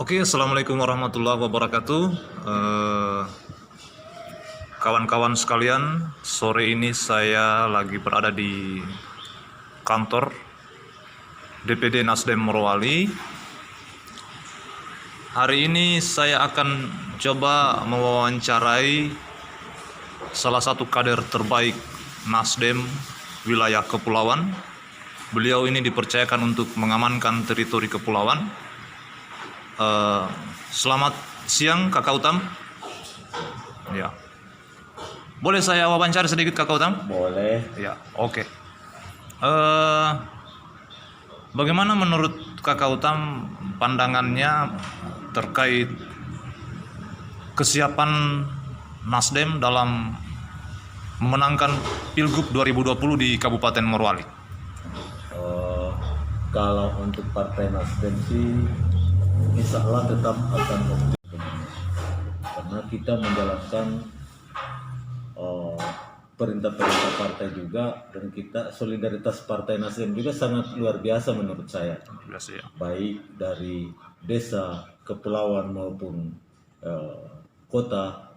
Oke, assalamualaikum warahmatullahi wabarakatuh. Kawan-kawan sekalian, sore ini saya lagi berada di kantor DPD Nasdem Morowali. Hari ini saya akan coba mewawancarai salah satu kader terbaik Nasdem wilayah Kepulauan. Beliau ini dipercayakan untuk mengamankan teritori kepulauan. Selamat siang Kakak Utam. Ya. Boleh saya wawancara sedikit Kakak Utam? Boleh. Ya, oke. Bagaimana menurut Kakak Utam pandangannya terkait kesiapan Nasdem dalam memenangkan Pilgub 2020 di Kabupaten Morowali? Kalau untuk Partai Nasdem sih, insya Allah tetap akan optimis karena kita menjalankan perintah-perintah partai juga, dan kita solidaritas Partai Nasdem juga sangat luar biasa menurut saya. Biasa ya. Baik dari desa, kepulauan maupun kota,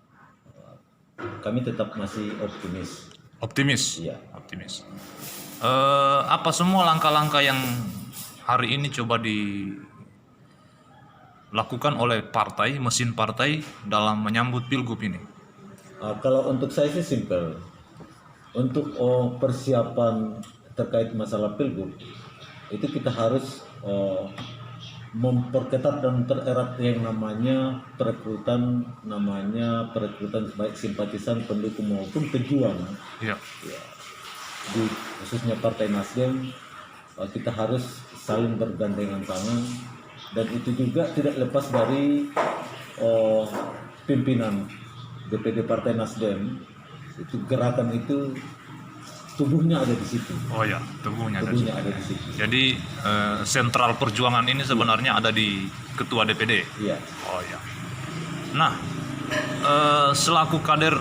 kami tetap masih optimis. Optimis. Iya. Optimis. Apa semua langkah-langkah yang hari ini coba dilakukan oleh partai, mesin partai dalam menyambut Pilgub ini? Kalau untuk saya sih simpel. Untuk persiapan terkait masalah Pilgub, itu kita harus memperketat dan pererat yang namanya perekrutan baik simpatisan, pendukung maupun pejuang. Ya. Di khususnya Partai Nasdem, kita harus saling bergandengan tangan, dan itu juga tidak lepas dari pimpinan DPD Partai Nasdem. Itu gerakan itu tubuhnya ada di situ. Oh ya, tubuhnya ada di situ. Jadi sentral perjuangan ini sebenarnya ada di Ketua DPD. Iya. Oh ya. Nah, selaku kader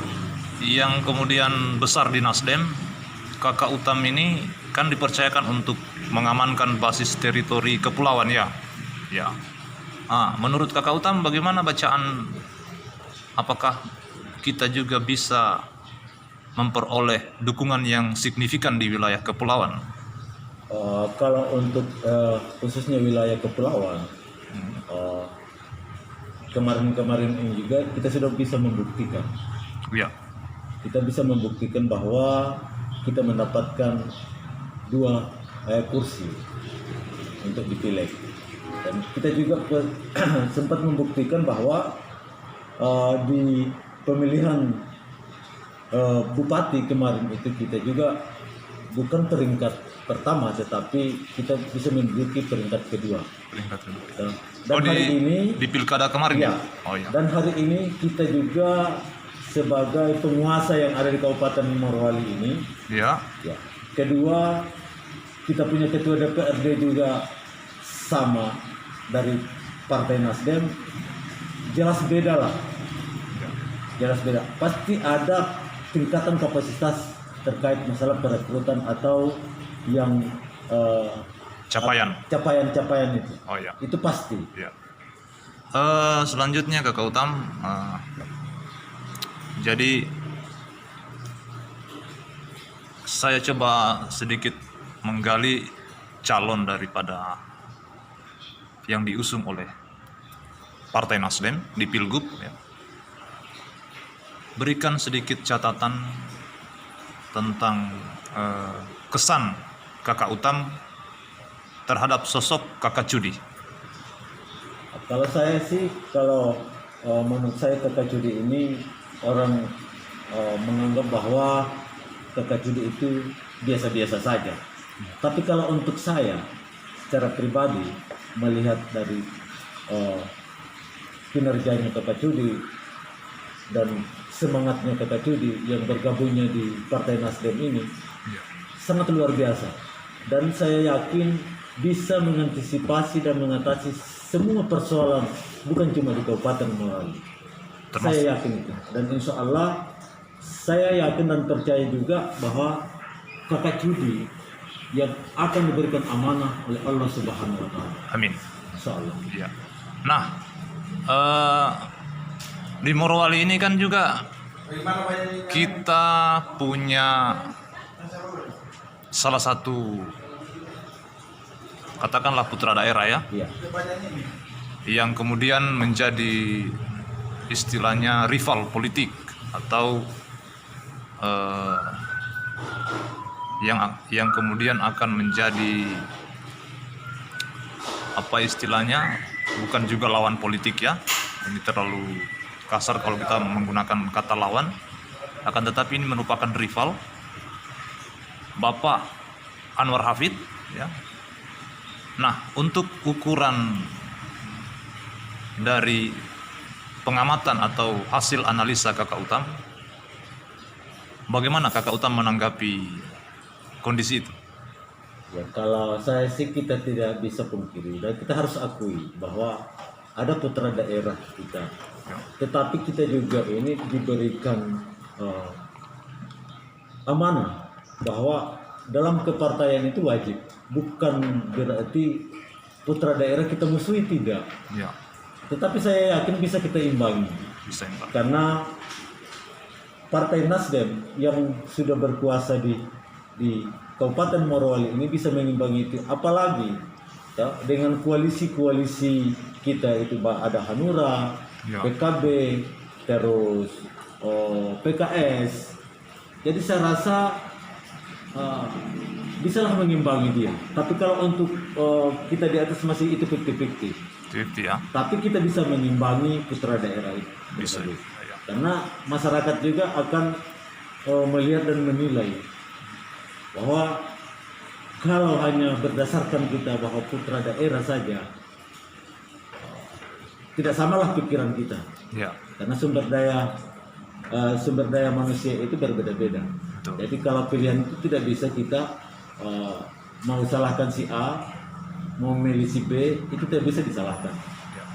yang kemudian besar di Nasdem, Kakak Utam ini kan dipercayakan untuk mengamankan basis teritori kepulauan ya. Ya. Menurut Kakak Utam bagaimana bacaan? Apakah kita juga bisa memperoleh dukungan yang signifikan di wilayah kepulauan? Kalau untuk khususnya wilayah kepulauan, kemarin-kemarin ini juga kita sudah bisa membuktikan. Ya. Kita bisa membuktikan bahwa kita mendapatkan 2 kursi untuk dipilih, dan kita juga sempat membuktikan bahwa di pemilihan bupati kemarin itu kita juga bukan peringkat pertama, tetapi kita bisa menduduki peringkat kedua. Dan hari ini di pilkada kemarin ya. Oh ya. Dan hari ini kita juga sebagai penguasa yang ada di Kabupaten Morowali ini. Ya. Ya. Kedua, kita punya ketua DPRD juga sama dari Partai Nasdem. Jelas beda lah. Jelas beda. Pasti ada tingkatan kapasitas terkait masalah perekrutan atau yang capaian itu. Oh ya. Itu pasti. Ya. Selanjutnya Kakak Utam, jadi saya coba sedikit menggali calon daripada yang diusung oleh Partai Nasdem di Pilgub ya. Berikan sedikit catatan tentang kesan Kakak Utam terhadap sosok Kakak Cudi. Kalau saya sih, menurut saya Kakak Cudi ini orang menganggap bahwa Kakak Cudi itu biasa-biasa saja. Tapi kalau untuk saya secara pribadi melihat dari kinerjanya Kakak Cudi dan semangatnya Kakak Cudi yang bergabungnya di Partai Nasdem ini sangat luar biasa, dan saya yakin bisa mengantisipasi dan mengatasi semua persoalan, bukan cuma di Kabupaten Morowali. Saya yakin itu, dan insya Allah saya yakin dan percaya juga bahwa Kakak Cudi yang akan diberikan amanah oleh Allah Subhanahu wa Ta'ala. Amin. Insya Allah. Ya. Nah, di Morowali ini kan juga kita punya salah satu, katakanlah putra daerah ya, Iya. yang kemudian menjadi istilahnya rival politik atau yang kemudian akan menjadi apa istilahnya, bukan juga lawan politik ya, ini terlalu kasar kalau kita menggunakan kata lawan, akan tetapi ini merupakan rival, Bapak Anwar Hafid ya. Nah, untuk ukuran dari pengamatan atau hasil analisa Kakak Utam, bagaimana Kakak Utam menanggapi kondisi itu? Ya, kalau saya sih kita tidak bisa pungkiri dan kita harus akui bahwa ada putra daerah kita. Tetapi kita juga ini diberikan amanah bahwa dalam kepartaian itu wajib, bukan berarti putra daerah kita musuhi, tidak. Ya, Tetapi saya yakin bisa kita imbangi bisa Pak. karena Partai Nasdem yang sudah berkuasa di Kabupaten Morowali ini bisa mengimbangi itu, apalagi ya, dengan koalisi-koalisi kita itu ada Hanura, Ya. PKB, terus PKS. Jadi saya rasa bisalah mengimbangi dia. Tapi kalau untuk kita di atas masih itu 50-50. Itu ya, Tapi kita bisa mengimbangi putra daerah itu. bisa. tersebut. Ya. Karena masyarakat juga akan melihat dan menilai bahwa kalau hanya berdasarkan kita bahwa putra daerah saja, tidak samalah pikiran kita. Ya, Karena sumber daya manusia itu berbeda-beda. betul. Jadi kalau pilihan itu tidak bisa kita mau salahkan si A, mau milih si B, itu tidak bisa disalahkan.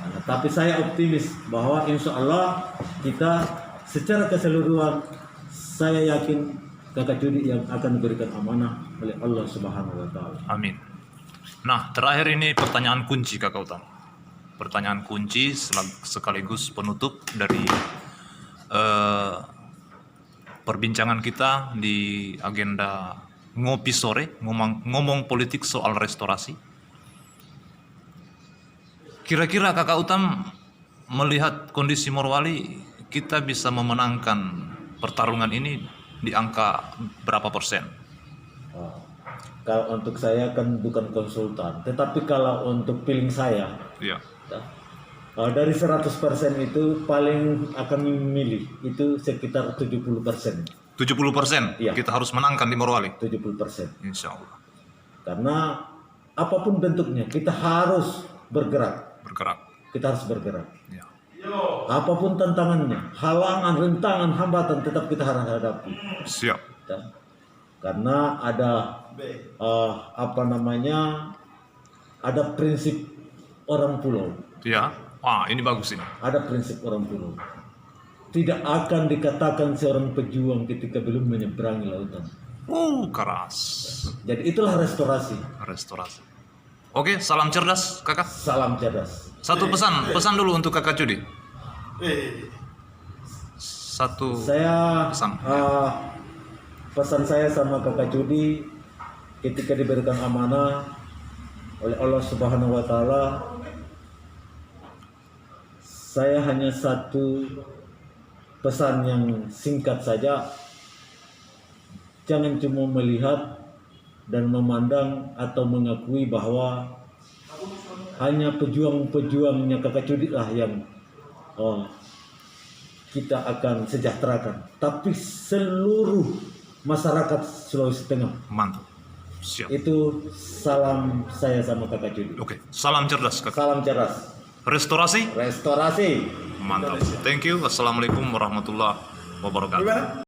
Nah, tapi saya optimis bahwa insya Allah kita secara keseluruhan, saya yakin Kakak Judi yang akan diberikan amanah oleh Allah Subhanahu wa Ta'ala. Amin. Nah, terakhir ini pertanyaan kunci Kakak Utam. Pertanyaan kunci sekaligus penutup dari perbincangan kita di agenda ngopi sore, ngomong politik soal restorasi. Kira-kira Kakak Utam melihat kondisi Morowali, kita bisa memenangkan pertarungan ini di angka berapa persen? Kalau untuk saya kan bukan konsultan, tetapi kalau untuk feeling saya, Iya. dari 100% itu paling akan memilih itu sekitar 70%. 70% Iya. kita harus menangkan di Morowali. 70%. Insya Allah. Karena apapun bentuknya kita harus bergerak. Bergerak. Kita harus bergerak. Ya. Apapun tantangannya, halangan, rintangan, hambatan tetap kita harus hadapi. Siap. Ya. Karena ada ada prinsip orang pulau. Ya. Wah, ini bagus ini. Ada prinsip orang pulau. Tidak akan dikatakan seorang pejuang ketika belum menyeberangi lautan. Keras. Jadi itulah restorasi. Restorasi. Oke, salam cerdas, Kakak. Salam cerdas. Satu pesan dulu untuk Kakak Judi. Satu Saya pesan. pesan saya sama Kakak Judi ketika diberikan amanah oleh Allah Subhanahu wa Ta'ala, saya hanya satu pesan yang singkat saja. Jangan cuma melihat dan memandang atau mengakui bahwa hanya pejuang-pejuangnya Kakak Judi lah yang kita akan sejahterakan, tapi seluruh masyarakat Sulawesi Tengah. Mantap. Siap. Itu salam saya sama Kakak Judi. Oke, salam cerdas, Kakak. Salam cerdas. Restorasi. Restorasi. Mantap. Thank you. Wassalamualaikum warahmatullahi wabarakatuh.